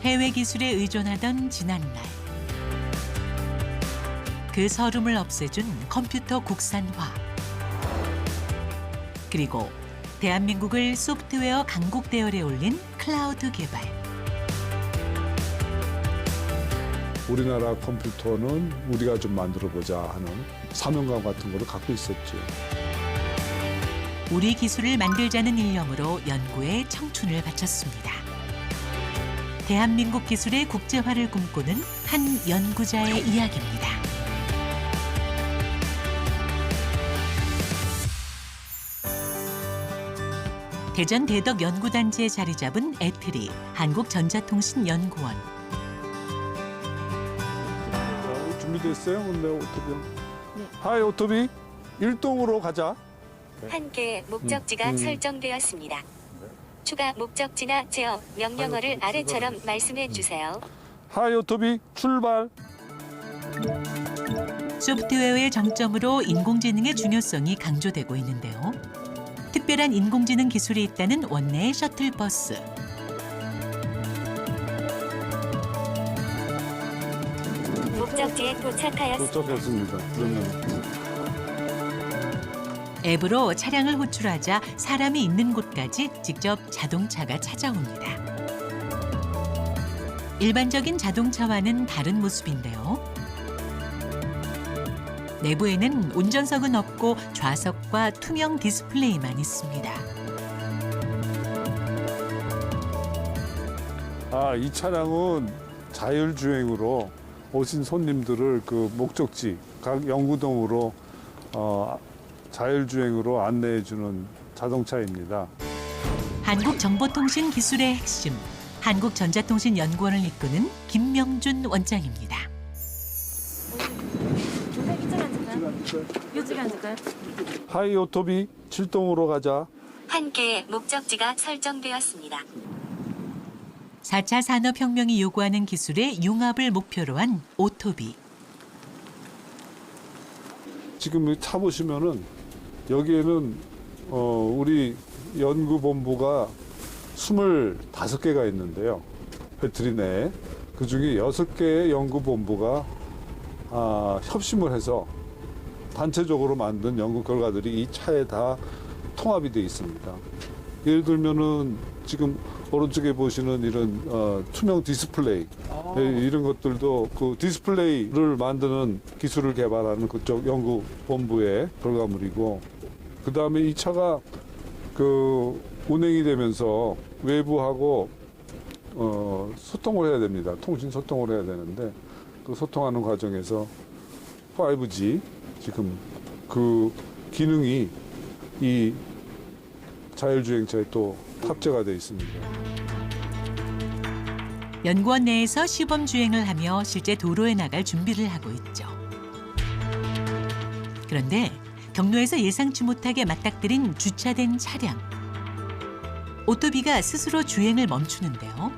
해외 기술에 의존하던 지난날. 그 서름을 없애준 컴퓨터 국산화. 그리고 대한민국을 소프트웨어 강국 대열에 올린 클라우드 개발. 우리나라 컴퓨터는 우리가 좀 만들어보자 하는 사명감 같은 거를 갖고 있었죠. 우리 기술을 만들자는 일념으로 연구에 청춘을 바쳤습니다. 대한민국 기술의 국제화를 꿈꾸는 한 연구자의 이야기입니다. 대전 대덕 연구단지에 자리 잡은 에트리 한국전자통신연구원. 자, 준비됐어요? 근데 오토비. 네. 하이 오토비, 일동으로 가자. 한 개의 목적지가 설정되었습니다. 추가 목적지나 제어 명령어를 아래처럼 말씀해 주세요. 하이 오토비, 출발. 소프트웨어의 정점으로 인공지능의 중요성이 강조되고 있는데요. 특별한 인공지능 기술이 있다는 원내의 셔틀버스. 목적지에 도착하였습니다. 도착했습니다. 그러면 앱으로 차량을 호출하자 사람이 있는 곳까지 직접 자동차가 찾아옵니다. 일반적인 자동차와는 다른 모습인데요. 내부에는 운전석은 없고 좌석과 투명 디스플레이만 있습니다. 이 차량은 자율주행으로 오신 손님들을 그 목적지 각 연구동으로 자율주행으로 안내해주는 자동차입니다. 한국정보통신 기술의 핵심, 한국전자통신연구원을 이끄는 김명준 원장입니다. 요즘 앉을까요? 하이 오토비, 7동으로 가자. 한 개의 목적지가 설정되었습니다. 4차 산업혁명이 요구하는 기술의 융합을 목표로 한 오토비. 지금 차 보시면은 여기에는 우리 연구본부가 25개가 있는데요. 배터리 내에. 그중에 6개의 연구본부가 협심을 해서 단체적으로 만든 연구 결과들이 이 차에 다 통합이 되어 있습니다. 예를 들면은 지금 오른쪽에 보시는 이런 투명 디스플레이 이런 것들도 그 디스플레이를 만드는 기술을 개발하는 그쪽 연구본부의 결과물이고, 그 다음에 이 차가 그 운행이 되면서 외부하고 소통을 해야 됩니다. 통신 소통을 해야 되는데 그 소통하는 과정에서 5G 지금 그 기능이 이 자율주행차에 또 탑재가 되어 있습니다. 연구원 내에서 시범 주행을 하며 실제 도로에 나갈 준비를 하고 있죠. 그런데 경로에서 예상치 못하게 맞닥뜨린 주차된 차량. 오토비가 스스로 주행을 멈추는데요.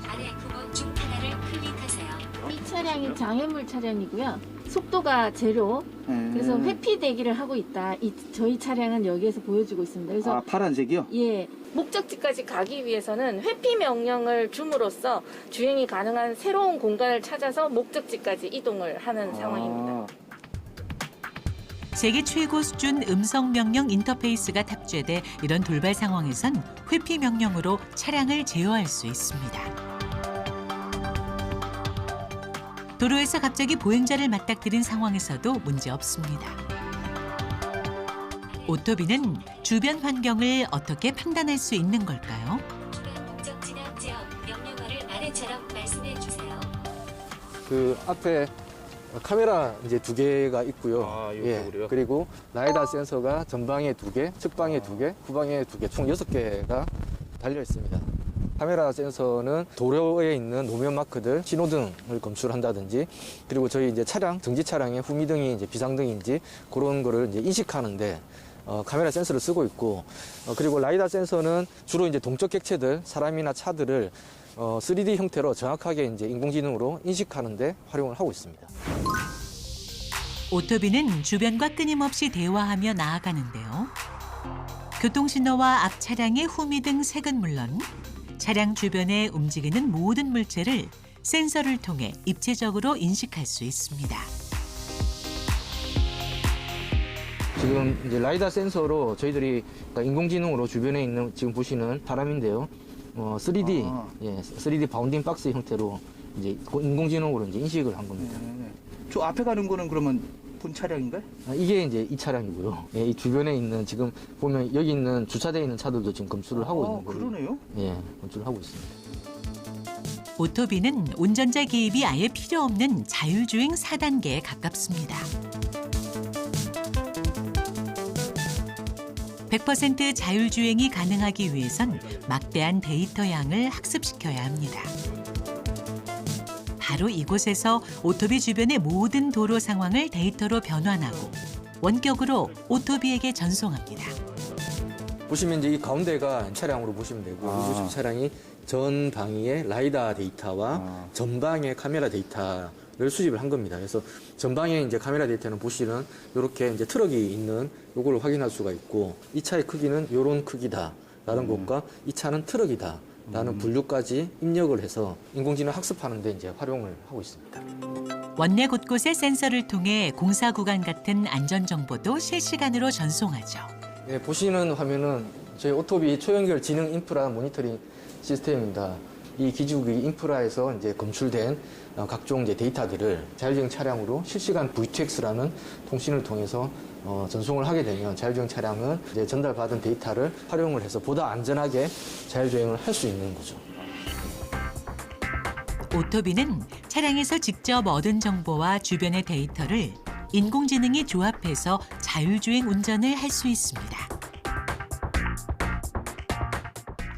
아래 구분 중 하나를 클릭하세요. 이 차량이 장애물 차량이고요. 속도가 제로. 그래서 회피 대기를 하고 있다. 저희 차량은 여기에서 보여주고 있습니다. 그래서 파란색이요? 예, 목적지까지 가기 위해서는 회피 명령을 줌으로써 주행이 가능한 새로운 공간을 찾아서 목적지까지 이동을 하는 상황입니다. 세계 최고 수준 음성 명령 인터페이스가 탑재돼 이런 돌발 상황에선 회피 명령으로 차량을 제어할 수 있습니다. 도로에서 갑자기 보행자를 맞닥뜨린 상황에서도 문제 없습니다. 오토비는 주변 환경을 어떻게 판단할 수 있는 걸까요? 추가 목적지나 제어 명령어를 아래처럼 말씀해 주세요. 그 앞에 카메라 이제 2개가 있고요. 이쪽으로요? 그리고 라이다 센서가 전방에 2개, 측방에 2개, 후방에 2개, 총 6개가 달려 있습니다. 카메라 센서는 도로에 있는 노면 마크들, 신호등을 검출한다든지, 그리고 저희 이제 차량, 정지 차량의 후미등이 이제 비상등인지 그런 거를 이제 인식하는데 카메라 센서를 쓰고 있고, 그리고 라이다 센서는 주로 이제 동적 객체들, 사람이나 차들을 3D 형태로 정확하게 이제 인공지능으로 인식하는데 활용을 하고 있습니다. 오토비는 주변과 끊임없이 대화하며 나아가는데요. 교통신호와 앞 차량의 후미등 색은 물론 차량 주변에 움직이는 모든 물체를 센서를 통해 입체적으로 인식할 수 있습니다. 지금 이제 라이다 센서로 저희들이 인공지능으로 주변에 있는 지금 보시는 사람인데요. 3D 바운딩 박스 형태로 이제 인공지능으로 이제 인식을 한 겁니다. 저 앞에 가는 거는 그러면 본 차량인가요? 이게 이제 이 차량이고요. 예, 이 주변에 있는 지금 보면 여기 있는 주차되어 있는 차들도 지금 검출을 하고 있는 거예요. 그러네요. 예, 검출을 하고 있습니다. 오토비는 운전자 개입이 아예 필요 없는 자율주행 4단계에 가깝습니다. 100% 자율주행이 가능하기 위해선 막대한 데이터 양을 학습시켜야 합니다. 바로 이곳에서 오토비 주변의 모든 도로 상황을 데이터로 변환하고 원격으로 오토비에게 전송합니다. 보시면 이제 이 가운데가 차량으로 보시면 되고 이 보시면 차량이 전 방위의 라이다 데이터와 전방의 카메라 데이터를 수집을 한 겁니다. 그래서 전방에 이제 카메라 데이터는 보시면 이렇게 이제 트럭이 있는 요거를 확인할 수가 있고 이 차의 크기는 요런 크기다라는 것과 이 차는 트럭이다. 라는 분류까지 입력을 해서 인공지능 학습하는 데 이제 활용을 하고 있습니다. 원내 곳곳의 센서를 통해 공사 구간 같은 안전 정보도 실시간으로 전송하죠. 네, 보시는 화면은 저희 오토비 초연결 지능 인프라 모니터링 시스템입니다. 이 기지국의 인프라에서 이제 검출된 각종 이제 데이터들을 자율주행 차량으로 실시간 VTX라는 통신을 통해서 전송을 하게 되면 자율주행 차량은 이제 전달받은 데이터를 활용을 해서 보다 안전하게 자율주행을 할 수 있는 거죠. 오토비는 차량에서 직접 얻은 정보와 주변의 데이터를 인공지능이 조합해서 자율주행 운전을 할 수 있습니다.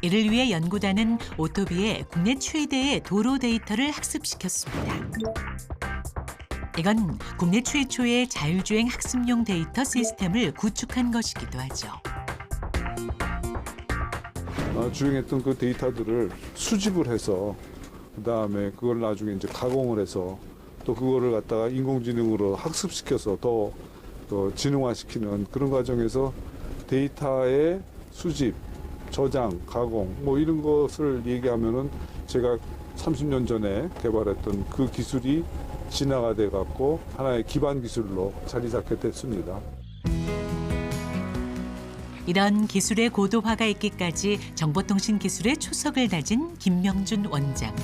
이를 위해 연구단은 오토비에 국내 최대의 도로 데이터를 학습시켰습니다. 이건 국내 최초의 자율주행 학습용 데이터 시스템을 구축한 것이기도 하죠. 주행했던 그 데이터들을 수집을 해서 그다음에 그걸 나중에 이제 가공을 해서 또 그거를 갖다가 인공지능으로 학습시켜서 더 지능화시키는 그런 과정에서 데이터의 수집, 저장, 가공 뭐 이런 것을 얘기하면은 제가 30년 전에 개발했던 그 기술이 진화가 돼 갖고 하나의 기반 기술로 자리 잡게 됐습니다. 이런 기술의 고도화가 있기까지 정보통신 기술의 초석을 다진 김명준 원장.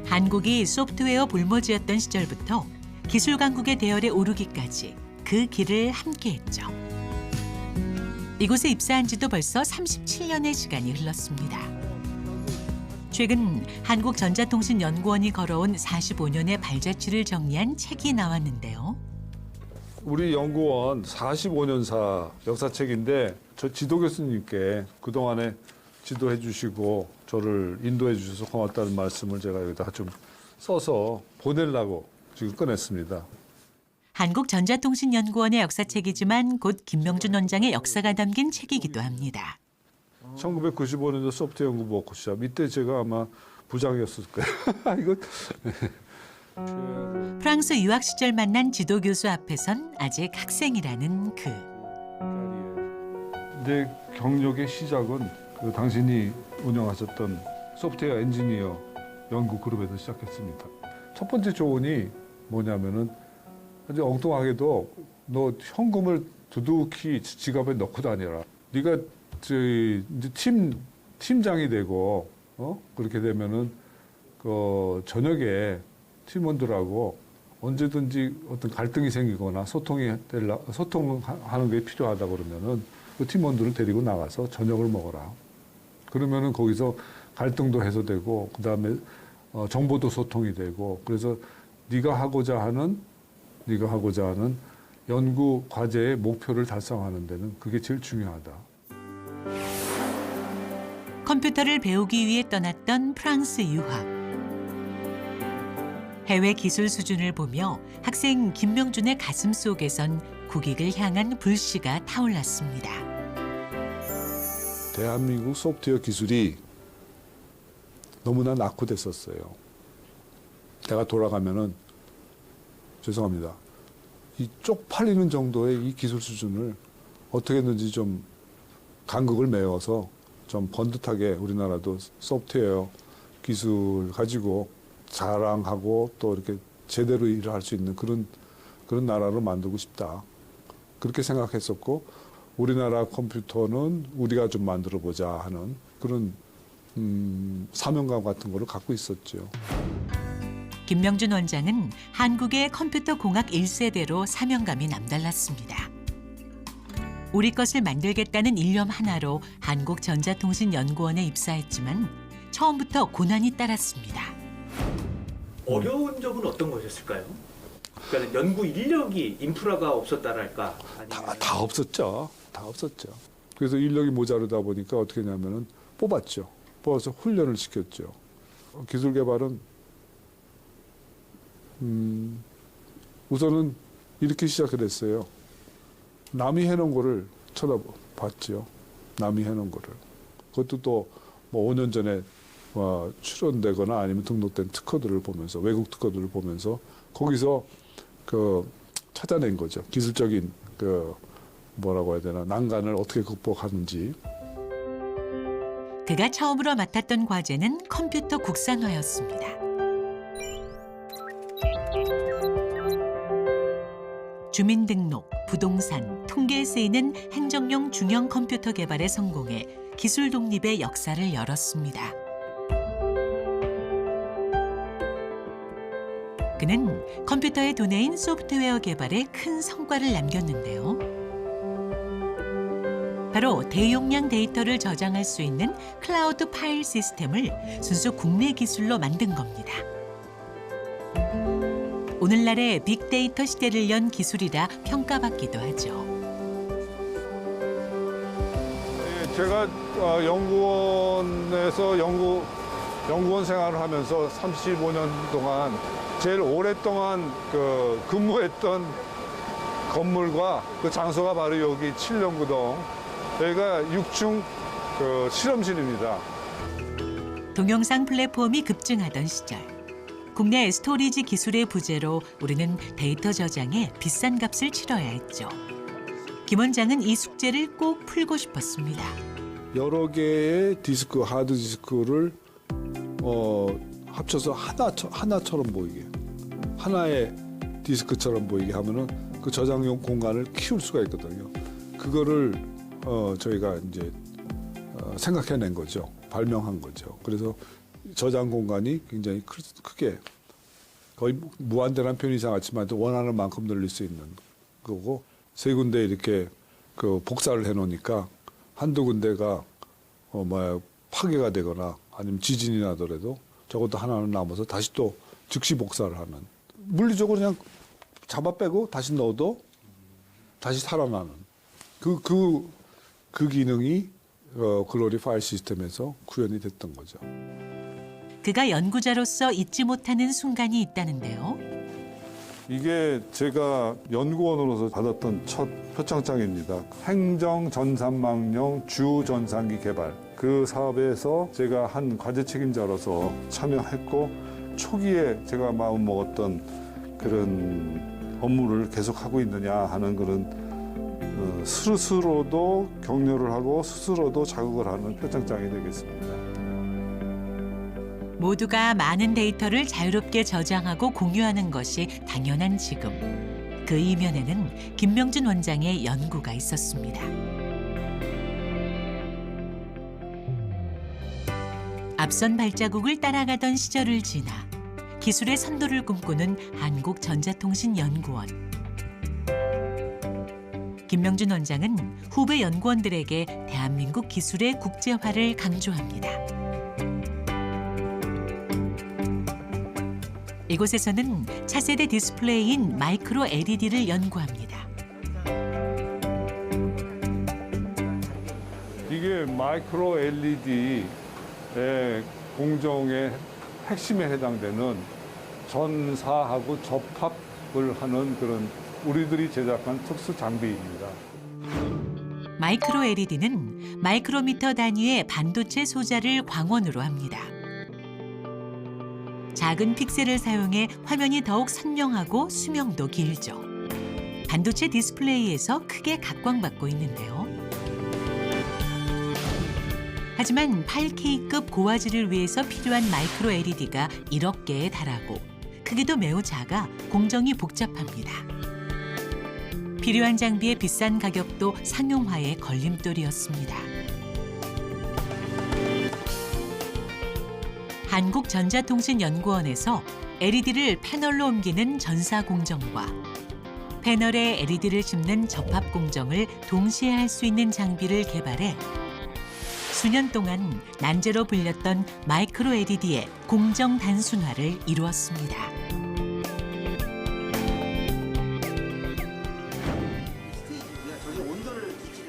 한국이 소프트웨어 볼모지였던 시절부터 기술 강국의 대열에 오르기까지 그 길을 함께했죠. 이곳에 입사한 지도 벌써 37년의 시간이 흘렀습니다. 최근 한국전자통신연구원이 걸어온 45년의 발자취를 정리한 책이 나왔는데요. 우리 연구원 45년사 역사책인데 저 지도 교수님께 그동안에 지도해 주시고 저를 인도해 주셔서 고맙다는 말씀을 제가 여기다 좀 써서 보내려고 지금 꺼냈습니다. 한국전자통신연구원의 역사책이지만 곧 김명준 원장의 역사가 담긴 책이기도 합니다. 1995년도 소프트웨어 연구 워크숍 이때 제가 아마 부장이었을 거예요. 이거 프랑스 유학 시절 만난 지도 교수 앞에선 아직 학생이라는 그. 내 경력의 시작은 그 당신이 운영하셨던 소프트웨어 엔지니어 연구 그룹에서 시작했습니다. 첫 번째 조언이 뭐냐면은 아주 엉뚱하게도 너 현금을 두둑히 지갑에 넣고 다녀라. 네가 이제 팀장이 되고 그렇게 되면은 그 저녁에 팀원들하고 언제든지 어떤 갈등이 생기거나 소통하는 게 필요하다 그러면은 그 팀원들을 데리고 나가서 저녁을 먹어라. 그러면은 거기서 갈등도 해소되고 그다음에 정보도 소통이 되고 그래서 네가 하고자 하는 연구 과제의 목표를 달성하는 데는 그게 제일 중요하다. 컴퓨터를 배우기 위해 떠났던 프랑스 유학. 해외 기술 수준을 보며 학생 김명준의 가슴 속에선 국익을 향한 불씨가 타올랐습니다. 대한민국 소프트웨어 기술이 너무나 낙후됐었어요. 내가 돌아가면은 죄송합니다. 이 쪽팔리는 정도의 이 기술 수준을 어떻게든지 좀 간극을 메워서 좀 번듯하게 우리나라도 소프트웨어 기술 가지고 자랑하고 또 이렇게 제대로 일을 할 수 있는 그런 나라로 만들고 싶다. 그렇게 생각했었고 우리나라 컴퓨터는 우리가 좀 만들어 보자 하는 그런 사명감 같은 거를 갖고 있었죠. 김명준 원장은 한국의 컴퓨터 공학 1세대로 사명감이 남달랐습니다. 우리 것을 만들겠다는 일념 하나로 한국전자통신연구원에 입사했지만 처음부터 고난이 따랐습니다. 어려운 점은 어떤 것이었을까요? 그러니까 연구 인력이 인프라가 없었다랄까? 다 없었죠. 다 없었죠. 그래서 인력이 모자르다 보니까 어떻게 했냐면은 뽑았죠. 뽑아서 훈련을 시켰죠. 기술 개발은 우선은 이렇게 시작을 했어요. 남이 해놓은 거를 쳐다봤죠. 남이 해놓은 거를. 그것도 또 뭐 5년 전에 출연되거나 아니면 등록된 특허들을 보면서 외국 특허들을 보면서 거기서 그 찾아낸 거죠. 기술적인 그 뭐라고 해야 되나 난간을 어떻게 극복하는지. 그가 처음으로 맡았던 과제는 컴퓨터 국산화였습니다. 주민등록, 부동산, 통계에 쓰이는 행정용 중형 컴퓨터 개발에 성공해 기술 독립의 역사를 열었습니다. 그는 컴퓨터의 두뇌인 소프트웨어 개발에 큰 성과를 남겼는데요. 바로 대용량 데이터를 저장할 수 있는 클라우드 파일 시스템을 순수 국내 기술로 만든 겁니다. 오늘날의 빅데이터 시대를 연 기술이라 평가받기도 하죠. 제가 연구원에서 연구원 생활을 하면서 35년 동안 제일 오랫동안 근무했던 건물과 그 장소가 바로 여기 7연구동. 여기가 6층 실험실입니다. 동영상 플랫폼이 급증하던 시절, 국내 스토리지 기술의 부재로 우리는 데이터 저장에 비싼 값을 치러야 했죠. 김 원장은 이 숙제를 꼭 풀고 싶었습니다. 여러 개의 디스크, 하드 디스크를 합쳐서 하나처럼 보이게, 하나의 디스크처럼 보이게 하면은 그 저장용 공간을 키울 수가 있거든요. 그거를 저희가 이제 생각해낸 거죠. 발명한 거죠. 그래서 저장 공간이 굉장히 크게 거의 무한대란 표현이 이상하지만 원하는 만큼 늘릴 수 있는 거고 세 군데 이렇게 복사를 해놓으니까 한두 군데가 파괴가 되거나 아니면 지진이 나더라도 적어도 하나는 남아서 다시 또 즉시 복사를 하는 물리적으로 그냥 잡아 빼고 다시 넣어도 다시 살아나는 그 기능이 글로리 파일 시스템에서 구현이 됐던 거죠. 그가 연구자로서 잊지 못하는 순간이 있다는데요. 이게 제가 연구원으로서 받았던 첫 표창장입니다. 행정전산망용 주전산기 개발. 그 사업에서 제가 한 과제 책임자로서 참여했고 초기에 제가 마음먹었던 그런 업무를 계속하고 있느냐 하는 그런 스스로도 격려를 하고 스스로도 자극을 하는 표창장이 되겠습니다. 모두가 많은 데이터를 자유롭게 저장하고 공유하는 것이 당연한 지금. 그 이면에는 김명준 원장의 연구가 있었습니다. 앞선 발자국을 따라가던 시절을 지나 기술의 선도를 꿈꾸는 한국전자통신연구원. 김명준 원장은 후배 연구원들에게 대한민국 기술의 국제화를 강조합니다. 이곳에서는 차세대 디스플레이인 마이크로 LED를 연구합니다. 이게 마이크로 LED의 공정의 핵심에 해당되는 전사하고 접합을 하는 그런 우리들이 제작한 특수 장비입니다. 마이크로 LED는 마이크로미터 단위의 반도체 소자를 광원으로 합니다. 작은 픽셀을 사용해 화면이 더욱 선명하고 수명도 길죠. 반도체 디스플레이에서 크게 각광받고 있는데요. 하지만 8K급 고화질을 위해서 필요한 마이크로 LED가 1억 개에 달하고 크기도 매우 작아 공정이 복잡합니다. 필요한 장비의 비싼 가격도 상용화의 걸림돌이었습니다. 한국전자통신연구원에서 LED를 패널로 옮기는 전사 공정과 패널에 LED를 심는 접합 공정을 동시에 할 수 있는 장비를 개발해 수년 동안 난제로 불렸던 마이크로 LED의 공정 단순화를 이루었습니다.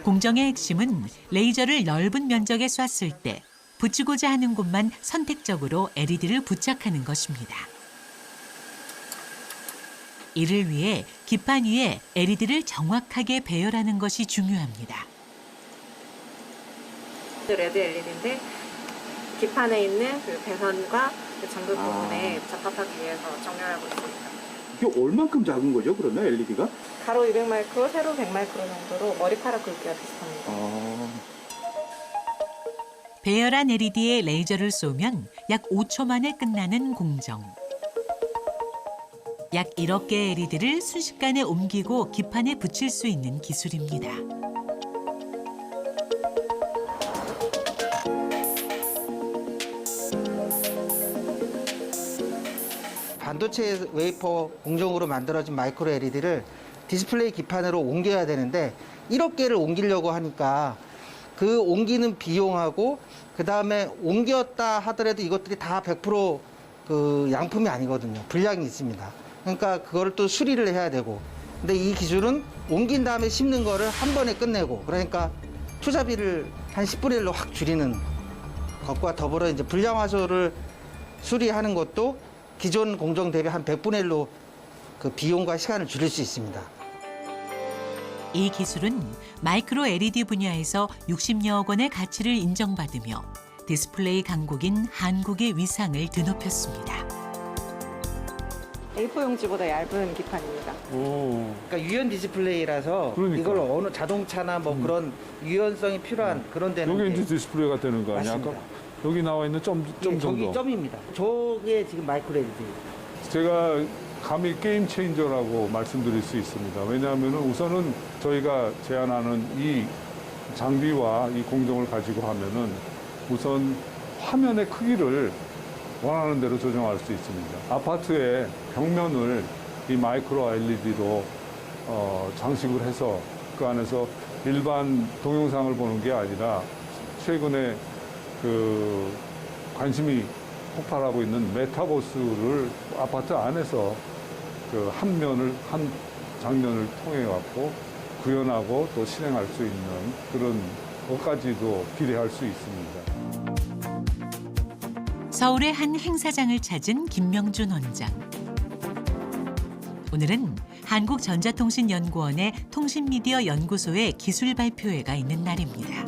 공정의 핵심은 레이저를 넓은 면적에 쐈을 때 붙이고자 하는 곳만 선택적으로 LED를 부착하는 것입니다. 이를 위해 기판 위에 LED를 정확하게 배열하는 것이 중요합니다. 레드 LED인데 기판에 있는 그 배선과 그 장극 부분에 접합하기 위해서 정렬하고 있습니다. 이게 얼만큼 작은 거죠, 그러면 LED가? 가로 200마이크로, 세로 100마이크로 정도로 머리카락 굵기가 비슷합니다. 배열한 LED에 레이저를 쏘면 약 5초 만에 끝나는 공정. 약 1억 개의 LED를 순식간에 옮기고 기판에 붙일 수 있는 기술입니다. 반도체 웨이퍼 공정으로 만들어진 마이크로 LED를 디스플레이 기판으로 옮겨야 되는데 1억 개를 옮기려고 하니까 그 옮기는 비용하고 그 다음에 옮겼다 하더라도 이것들이 다 100% 양품이 아니거든요. 불량이 있습니다. 그러니까 그거를 또 수리를 해야 되고. 근데 이 기술은 옮긴 다음에 심는 거를 한 번에 끝내고, 그러니까 투자비를 한 10분의 1로 확 줄이는 것과 더불어 이제 불량 화소를 수리하는 것도 기존 공정 대비 한 100분의 1로 그 비용과 시간을 줄일 수 있습니다. 이 기술은 마이크로 LED 분야에서 60여억 원의 가치를 인정받으며 디스플레이 강국인 한국의 위상을 드높였습니다. A4 용지보다 얇은 기판입니다. 그러니까 유연 디스플레이라서 그러니까. 이걸 어느 자동차나 뭐 그런 유연성이 필요한 그런 데는 여기 이제 이제 디스플레이가 되는 거 아니야? 맞습니다. 아까 여기 나와 있는 점 저기 정도. 점입니다. 저게 지금 마이크로 LED. 제가 감히 게임 체인저라고 말씀드릴 수 있습니다. 왜냐하면 우선은 저희가 제안하는 이 장비와 이 공정을 가지고 하면은 우선 화면의 크기를 원하는 대로 조정할 수 있습니다. 아파트의 벽면을 이 마이크로 LED로 장식을 해서 그 안에서 일반 동영상을 보는 게 아니라 최근에 그 관심이 폭발하고 있는 메타버스를 아파트 안에서 그 한 장면을 통해 갖고 구현하고 또 실행할 수 있는 그런 것까지도 기대할 수 있습니다. 서울의 한 행사장을 찾은 김명준 원장. 오늘은 한국전자통신연구원의 통신미디어 연구소의 기술 발표회가 있는 날입니다.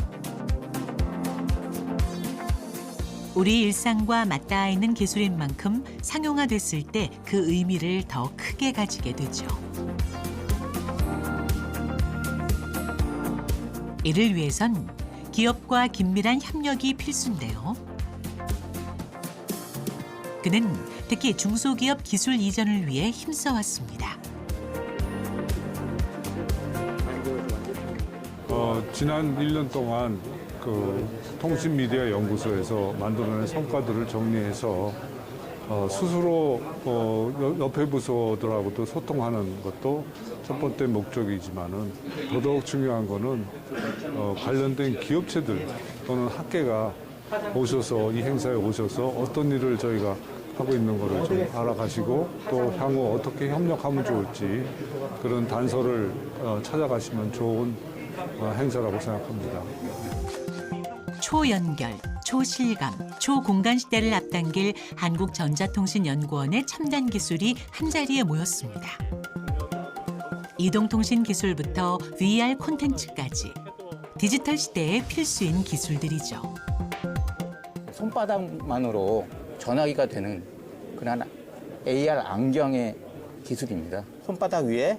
우리 일상과 맞닿아 있는 기술인 만큼 상용화됐을 때 그 의미를 더 크게 가지게 되죠. 이를 위해선 기업과 긴밀한 협력이 필수인데요. 그는 특히 중소기업 기술 이전을 위해 힘써왔습니다. 지난 1년 동안 그 통신미디어 연구소에서 만들어낸 성과들을 정리해서 스스로 옆에 부서들하고도 소통하는 것도 첫 번째 목적이지만은 더더욱 중요한 거는 관련된 기업체들 또는 학계가 오셔서 이 행사에 오셔서 어떤 일을 저희가 하고 있는 거를 좀 알아가시고 또 향후 어떻게 협력하면 좋을지 그런 단서를 찾아가시면 좋은 행사라고 생각합니다. 초연결, 초실감, 초공간 시대를 앞당길 한국전자통신연구원의 첨단 기술이 한자리에 모였습니다. 이동통신 기술부터 VR 콘텐츠까지 디지털 시대의 필수인 기술들이죠. 손바닥만으로 전화기가 되는 그런 AR 안경의 기술입니다. 손바닥 위에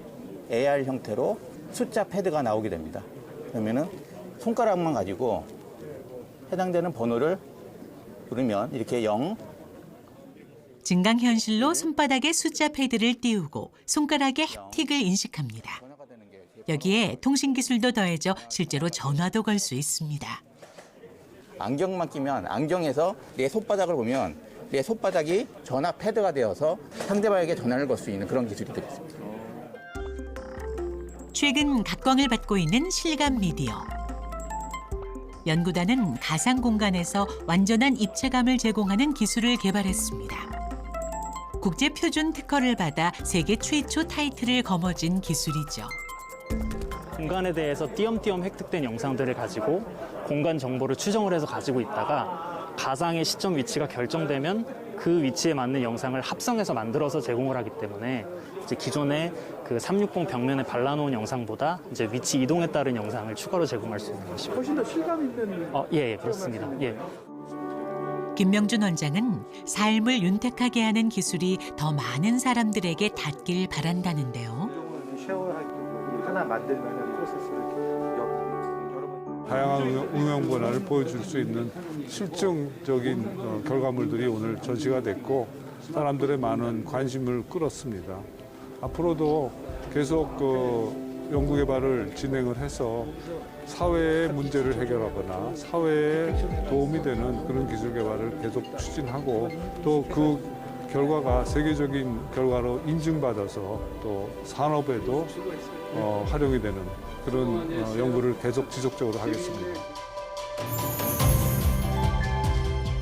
AR 형태로 숫자 패드가 나오게 됩니다. 그러면은 손가락만 가지고 해당되는 번호를 누르면 이렇게 0, 증강현실로 손바닥에 숫자 패드를 띄우고 손가락에 햅틱을 인식합니다. 여기에 통신기술도 더해져 실제로 전화도 걸 수 있습니다. 안경만 끼면 안경에서 내 손바닥을 보면 내 손바닥이 전화 패드가 되어서 상대방에게 전화를 걸 수 있는 그런 기술이 되겠습니다. 최근 각광을 받고 있는 실감 미디어. 연구단은 가상 공간에서 완전한 입체감을 제공하는 기술을 개발했습니다. 국제 표준 특허를 받아 세계 최초 타이틀을 거머쥔 기술이죠. 공간에 대해서 띄엄띄엄 획득된 영상들을 가지고 공간 정보를 추정을 해서 가지고 있다가 가상의 시점 위치가 결정되면 그 위치에 맞는 영상을 합성해서 만들어서 제공을 하기 때문에 이제 기존의 그 360 벽면에 발라놓은 영상보다 이제 위치 이동에 따른 영상을 추가로 제공할 수 있는 것이고. 훨씬 더 실감 있는. 예, 그렇습니다. 예. 김명준 원장은 삶을 윤택하게 하는 기술이 더 많은 사람들에게 닿길 바란다는데요. 쉐어할 때 하나 만들면 프로세스를 여러 번. 다양한 응용 변화를 보여줄 수 있는 실증적인 결과물들이 오늘 전시가 됐고 사람들의 많은 관심을 끌었습니다. 앞으로도 계속 연구 개발을 진행을 해서 사회의 문제를 해결하거나 사회에 도움이 되는 그런 기술 개발을 계속 추진하고 또 그 결과가 세계적인 결과로 인증받아서 또 산업에도 활용이 되는 그런 연구를 계속 지속적으로 하겠습니다.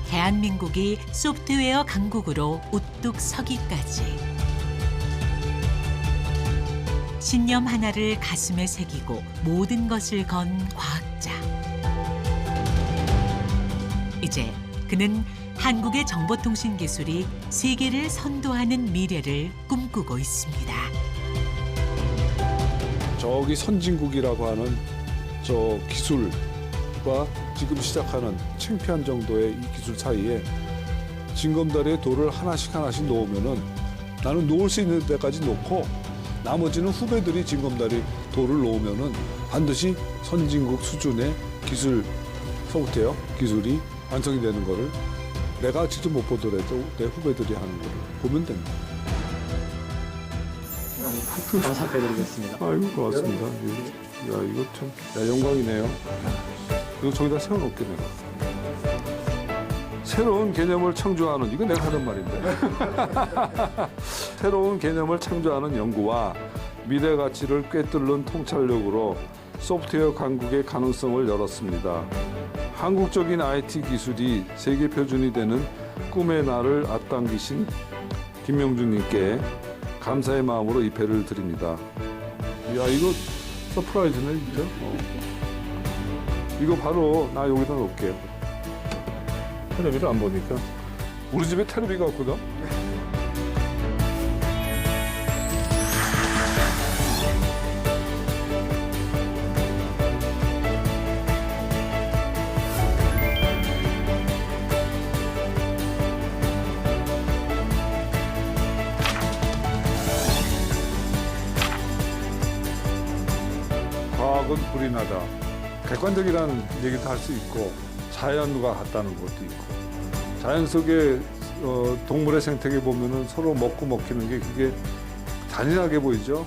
대한민국이 소프트웨어 강국으로 우뚝 서기까지. 신념 하나를 가슴에 새기고 모든 것을 건 과학자. 이제 그는 한국의 정보통신 기술이 세계를 선도하는 미래를 꿈꾸고 있습니다. 저기 선진국이라고 하는 저 기술과 지금 시작하는 창피한 정도의 이 기술 사이에 징검다리에 돌을 하나씩 놓으면은 나는 놓을 수 있는 데까지 놓고 나머지는 후배들이 징검다리 돌을 놓으면은 반드시 선진국 수준의 기술 소프트웨어 기술이 완성이 되는 거를 내가 직접 못 보더라도 내 후배들이 하는 거를 보면 됩니다. 감사드리겠습니다. 아이고 고맙습니다. 야 이거 참 영광이네요. 이거 저기다 세워놓게 내가. 새로운 개념을 창조하는 이거 내가 하던 말인데. 새로운 개념을 창조하는 연구와 미래 가치를 꿰뚫는 통찰력으로 소프트웨어 강국의 가능성을 열었습니다. 한국적인 IT 기술이 세계 표준이 되는 꿈의 날을 앞당기신 김명준님께 감사의 마음으로 입회를 드립니다. 야 이거 서프라이즈네 진짜. 이거 바로 나 여기다 놓을게요. 텔레비를 안 보니까 우리 집에 텔레비가 없거든. 과학은 불이 나다. 객관적이라는 얘기도 할 수 있고 자연과 같다는 것도 있고 자연 속에 동물의 생태계 보면은 서로 먹고 먹히는 게 그게 잔인하게 보이죠.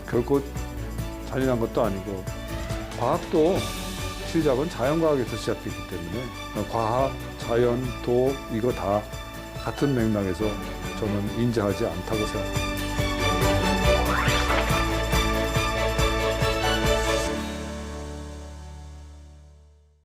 결코 잔인한 것도 아니고 과학도 시작은 자연과학에서 시작됐기 때문에 과학, 자연, 도 이거 다 같은 맥락에서 저는 인정하지 않다고 생각합니다.